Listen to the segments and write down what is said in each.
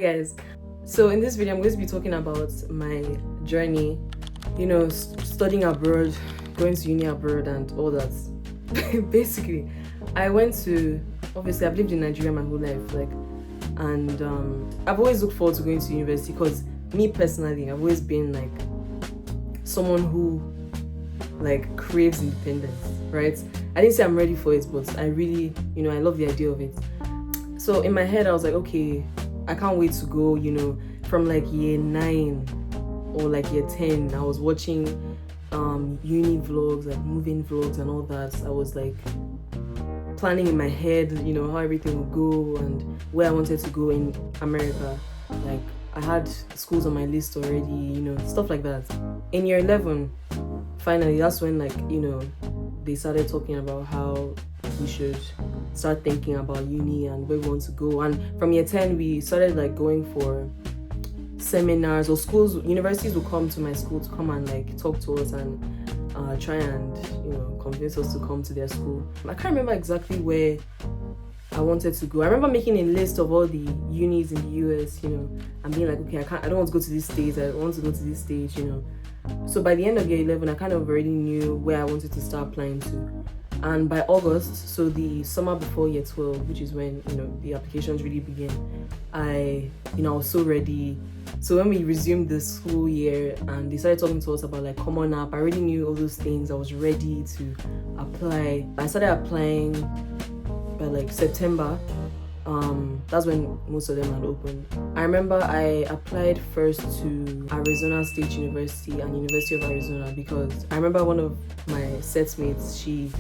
guys. So in this video I'm going to be talking about my journey, studying abroad, going to uni abroad and all that. Basically, I went to, obviously I've lived in Nigeria my whole life, and I've always looked forward to going to university because me personally, I've always been someone who craves independence, right? I didn't say I'm ready for it, but I really, I love the idea of it. So in my head, I was like, okay, I can't wait to go, from year 9 or year 10. I was watching uni vlogs, moving vlogs and all that. I was planning in my head, how everything would go and where I wanted to go in America. I had schools on my list already, stuff like that. In year 11, finally, that's when they started talking about how we should start thinking about uni and where we want to go. And from year 10, we started going for seminars, or universities would come to my school to come and talk to us and try and convince us to come to their school. I can't remember exactly where I wanted to go. I remember making a list of all the unis in the US, and being okay, I don't want to go to this state, I want to go to this state, So by the end of year 11, I kind of already knew where I wanted to start applying to. And by August, so the summer before year 12, which is when, the applications really begin, I was so ready. So when we resumed the school year and they started talking to us about Common App, I already knew all those things. I was ready to apply. I started applying by September. That's when most of them had opened. I remember I applied first to Arizona State University and University of Arizona because I remember one of my setmates, she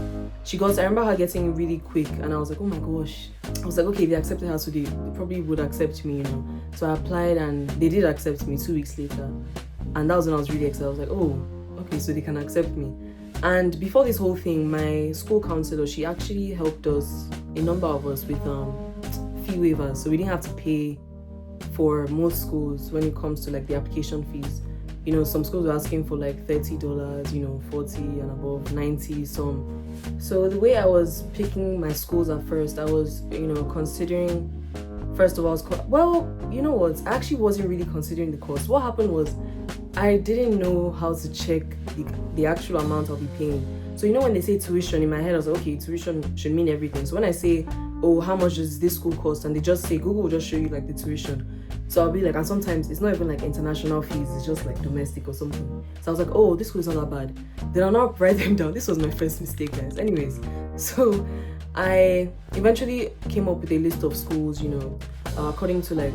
got, I remember her getting really quick and I was oh my gosh. I was okay, they accepted her, so they probably would accept me, So I applied and they did accept me 2 weeks later. And that was when I was really excited. I was oh, okay, so they can accept me. And before this whole thing, my school counselor, she actually helped us, a number of us, with fee waivers, so we didn't have to pay for most schools when it comes to the application fees. Some schools were asking for $30, 40 and above, 90 some. So the way I was picking my schools at first, I was considering, first of all, I actually wasn't really considering the cost. What happened was I didn't know how to check the actual amount I'll be paying. So when they say tuition, in my head I was okay, tuition should mean everything. So when I say, oh, how much does this school cost, and they just say Google will just show you the tuition, so I'll be and sometimes it's not even international fees, it's just domestic or something. So I was oh, this school is not that bad. Then I'll now write them down. This was my first mistake, guys. Anyways, so I eventually came up with a list of schools, according to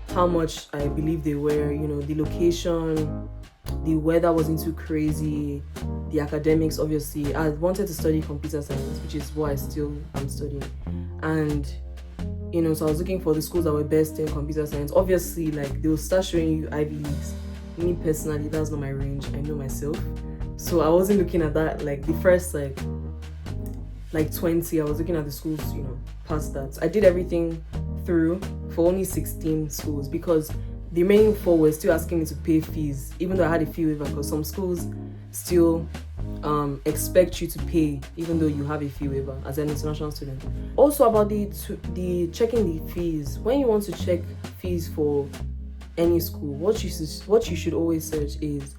how much I believe they were, the location, the weather wasn't too crazy, the academics, obviously. I wanted to study computer science, which is what I still am studying. And, so I was looking for the schools that were best in computer science. Obviously, they will start showing you Ivy Leagues. Me personally, that's not my range. I know myself. So I wasn't looking at that, the first, 20, I was looking at the schools, past that. I did everything through for only 16 schools because the remaining 4 were still asking me to pay fees, even though I had a fee waiver, because some schools still expect you to pay even though you have a fee waiver as an international student. Also about the checking the fees, when you want to check fees for any school, what you should always search is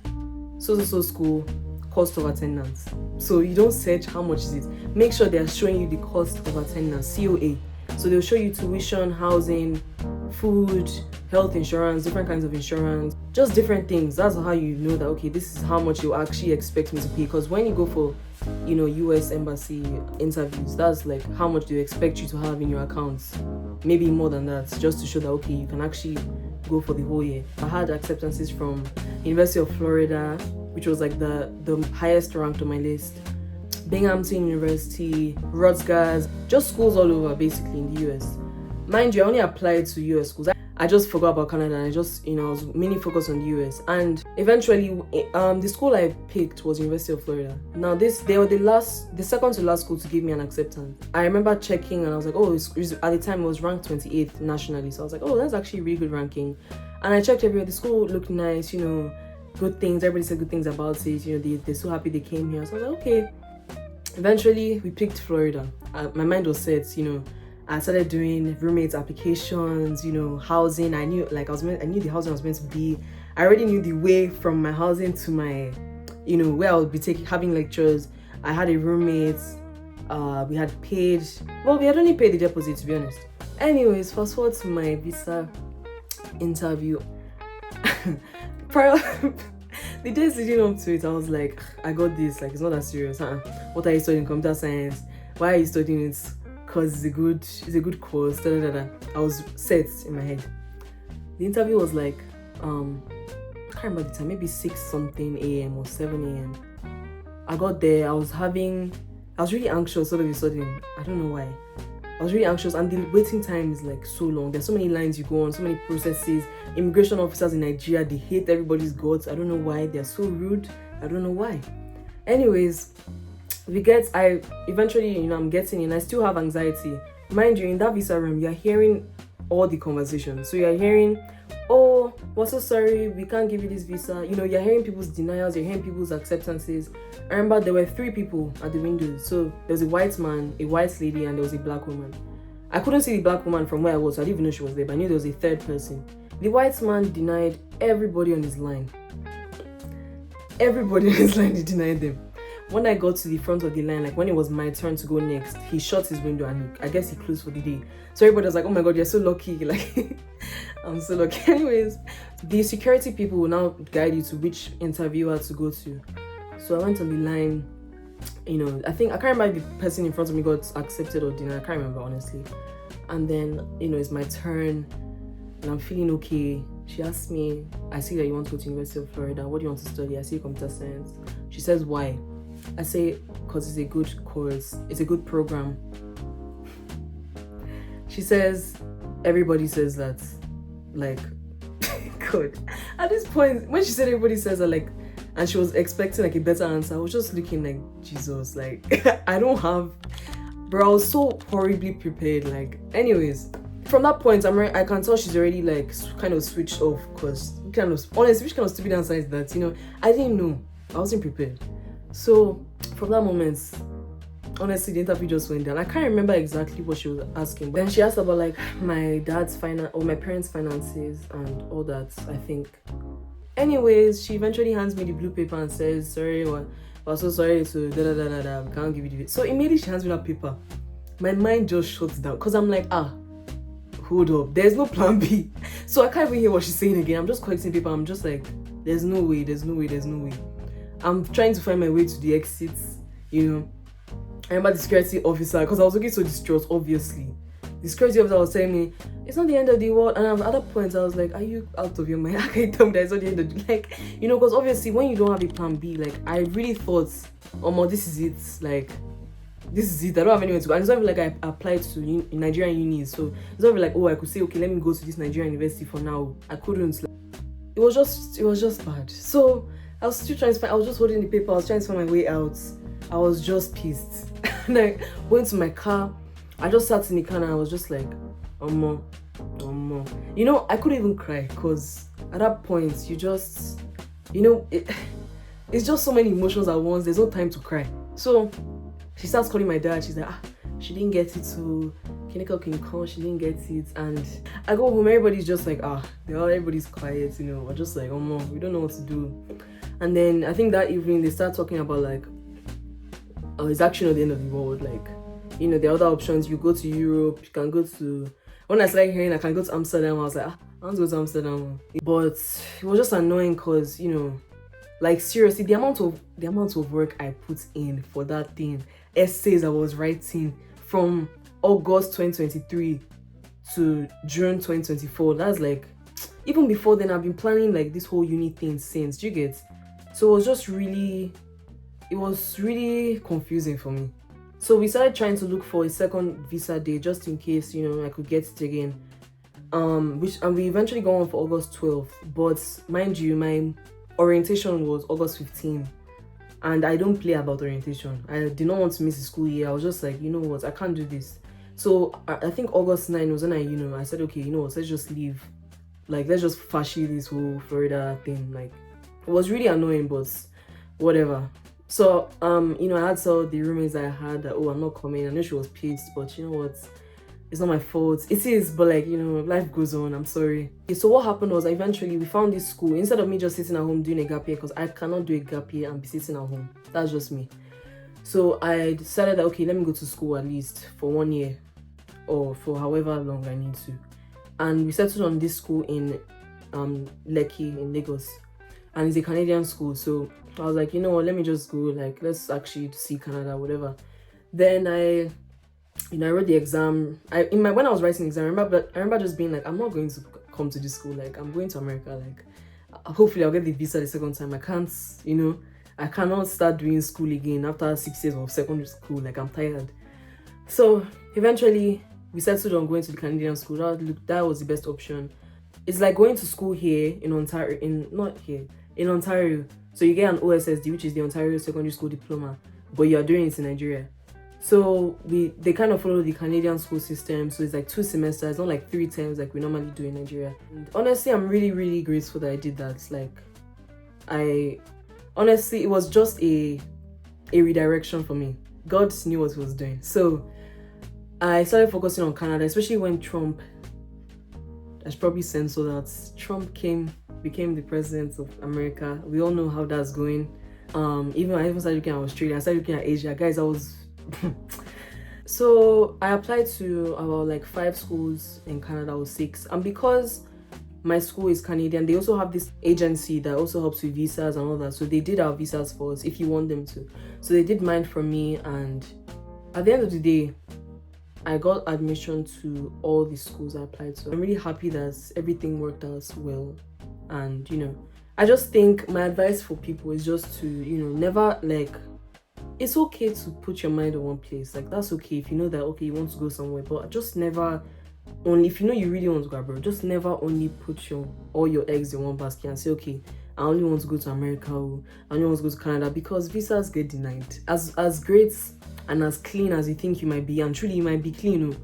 so school cost of attendance. So you don't search how much is it, make sure they're showing you the cost of attendance, COA. So they'll show you tuition, housing, food, health insurance, different kinds of insurance, just different things. That's how you know that, okay, this is how much you actually expect me to pay. Because when you go for, US embassy interviews, that's how much they expect you to have in your accounts. Maybe more than that, just to show that, okay, you can actually go for the whole year. I had acceptances from University of Florida, which was the highest ranked on my list, Binghamton University, Rutgers, just schools all over basically in the US. Mind you, I only applied to US schools. I just forgot about Canada and I just, I was mainly focused on the US. And eventually, the school I picked was University of Florida. Now they were the second to last school to give me an acceptance. I remember checking and I was oh, at the time it was ranked 28th nationally. So I was oh, that's actually a really good ranking. And I checked everywhere. The school looked nice, good things. Everybody said good things about it. They're so happy they came here. So I was okay. Eventually, we picked Florida. My mind was set, I started doing roommate applications, housing. I knew I knew the housing I was meant to be. I already knew the way from my housing to my, where I would be having lectures. I had a roommate. We had paid. Well, we had only paid the deposit, to be honest. Anyways, fast forward to my visa interview. Prior, the days leading up to it, I was like, I got this. Like, it's not that serious. What are you studying? Computer science. Why are you studying it? Because it's a good course. Da, da, da, da. I was set in my head. The interview was like, I can't remember the time, maybe 6 something a.m. or 7 a.m. I got there. I was really anxious all of a sudden. I don't know why. I was really anxious, and the waiting time is like so long. There's so many lines you go on, so many processes. Immigration officers in Nigeria, they hate everybody's guts. I don't know why. They're so rude. I don't know why. Anyways, I eventually, I'm getting in. I still have anxiety. Mind you, in that visa room, you're hearing all the conversations. So you're hearing, oh, we're so sorry, we can't give you this visa. You're hearing people's denials, you're hearing people's acceptances. I remember there were 3 people at the windows. So there was a white man, a white lady, and there was a black woman. I couldn't see the black woman from where I was, so I didn't even know she was there, but I knew there was a third person. The white man denied everybody on his line. Everybody on his line, he denied them. When I got to the front of the line, like when it was my turn to go next, he shut his window and I guess he closed for the day. So everybody was like, oh my God, you're so lucky. Like, I'm so lucky. Anyways, the security people will now guide you to which interviewer to go to. So I went on the line, I can't remember if the person in front of me got accepted or denied. I can't remember, honestly. And then, it's my turn and I'm feeling okay. She asked me, I see that you want to go to University of Florida. What do you want to study? I say computer science. She says, why? I say, because it's a good course. It's a good program. She says, everybody says that. Like, God. At this point, when she said everybody says that, like, and she was expecting like a better answer, I was just looking like, Jesus, like, I don't have, bro, I was so horribly prepared. Like, anyways, from that point, I can tell she's already like kind of switched off, because honestly, which kind of stupid answer is that? I didn't know. I wasn't prepared. So from that moment, honestly, the interview just went down. I can't remember exactly what she was asking. Then she asked about like my dad's my parents' finances and all that, I think. Anyways, she eventually hands me the blue paper and says, sorry, we're so sorry to we can't give you the. So immediately she hands me that paper. My mind just shuts down because I'm like, hold up, there's no plan B. So I can't even hear what she's saying again. I'm just collecting paper. I'm just like, there's no way. I'm trying to find my way to the exits, I remember the security officer, because I was looking so distraught, obviously. The security officer was telling me, it's not the end of the world. And at other points, I was like, are you out of your mind? I can't tell me that it's not the end of the like, because obviously when you don't have a plan B, like, I really thought, this is it. Like, this is it. I don't have anywhere to go. And it's not even like I applied to Nigerian unis. So it's not even like, I could say, okay, let me go to this Nigerian university for now. I couldn't. Like, it was just bad. So I was still trying to I was just holding the paper. I was trying to find my way out. I was just pissed. And I went to my car. I just sat in the car and I was just like, I couldn't even cry because at that point, you just, it's just so many emotions at once. There's no time to cry. So she starts calling my dad. She's like, she didn't get it to clinical clinical. She didn't get it. And I go home. Everybody's just like, everybody's quiet. We're just like, we don't know what to do. And then I think that evening they start talking about like, it's actually not the end of the world. Like, there are other options. You go to Europe. You can go to. When I started hearing I can go to Amsterdam, I was like, I want to go to Amsterdam. But it was just annoying because like seriously, the amount of work I put in for that thing, essays I was writing from August 2023 to June 2024. That's like, even before then, I've been planning like this whole uni thing since. Do you get? So it was really confusing for me. So we started trying to look for a second visa day just in case, I could get it again. And we eventually got on for August 12th. But mind you, my orientation was August 15th. And I don't play about orientation. I did not want to miss the school year. I was just like, I can't do this. So I think August 9 was when I said, okay, let's just leave. Like, let's just fashi this whole Florida thing. Like, it was really annoying, but whatever. So, I had told the roommates I had that, I'm not coming. I know she was pissed, but you know what? It's not my fault. It is, but like, you know, life goes on. I'm sorry. Okay, so what happened was eventually we found this school. Instead of me just sitting at home doing a gap year, because I cannot do a gap year and be sitting at home. That's just me. So I decided that, okay, let me go to school at least for 1 year or for however long I need to. And we settled on this school in Lekki in Lagos. And it's a Canadian school. So I was like, you know what, let me just go. Like, let's actually see Canada, whatever. Then I wrote the exam. When I was writing the exam, I remember just being like, I'm not going to come to this school. Like, I'm going to America. Like, hopefully I'll get the visa the second time. I cannot start doing school again after 6 years of secondary school. Like, I'm tired. So eventually we settled on going to the Canadian school. That was the best option. It's like going to school here in Ontario, in Ontario. So you get an OSSD, which is the Ontario Secondary School Diploma, but you are doing it in Nigeria. So they kind of follow the Canadian school system. So it's like 2 semesters, not like 3 terms like we normally do in Nigeria. And honestly, I'm really, really grateful that I did that. Like, honestly, it was just a redirection for me. God knew what he was doing. So I started focusing on Canada, especially when Trump, I should probably censor that, Trump became the president of America. We all know how that's going. I even started looking at Australia, I started looking at Asia. Guys, I was so I applied to about like 5 schools in Canada, or 6. And because my school is Canadian, they also have this agency that also helps with visas and all that. So they did our visas for us if you want them to. So they did mine for me, and at the end of the day, I got admission to all the schools I applied to. I'm really happy that everything worked out well. And, you know, I just think my advice for people is just to, you know, never, like, it's okay to put your mind on one place. Like, that's okay if you know that, okay, you want to go somewhere, but just never only, if you know you really want to go abroad, just never only put all your eggs in one basket and say, okay, I only want to go to America, or I only want to go to Canada, because visas get denied. As great and as clean as you think you might be, and truly you might be clean,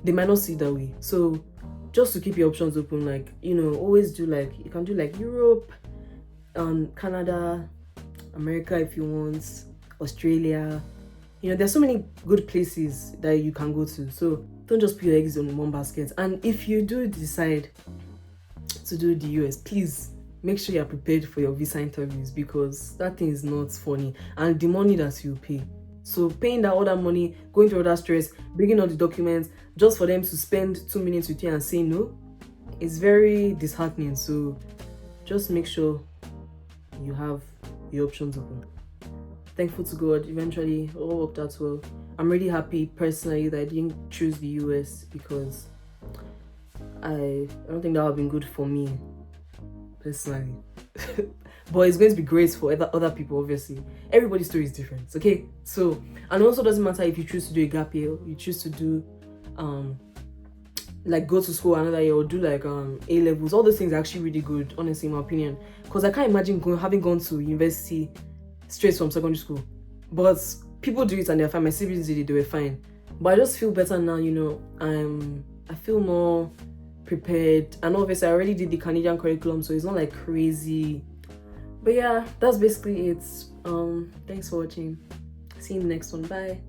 they might not see it that way. So just to keep your options open, like, you know, always do, like, you can do like Europe, Canada, America if you want, Australia. You know, there's so many good places that you can go to. So don't just put your eggs in one basket. And if you do decide to do the US, please make sure you're prepared for your visa interviews, because that thing is not funny. And the money that you pay. So paying that other money, going through all that stress, bringing all the documents, just for them to spend 2 minutes with you and say no, it's very disheartening. So just make sure you have your options open. Thankful to God, eventually it all worked out well. I'm really happy personally that I didn't choose the US, because I don't think that would have been good for me personally. But it's going to be great for other people, obviously. Everybody's story is different, okay? So, and also doesn't matter if you choose to do a gap year, you choose to do like go to school another year, or do like A levels. All those things are actually really good, honestly, in my opinion, because I can't imagine having gone to university straight from secondary school. But people do it and they're fine. My siblings did it, they were fine. But I just feel better now, you know. I feel more prepared, and obviously I already did the Canadian curriculum, so it's not like crazy. But yeah, that's basically it. Thanks for watching. See you in the next one. Bye.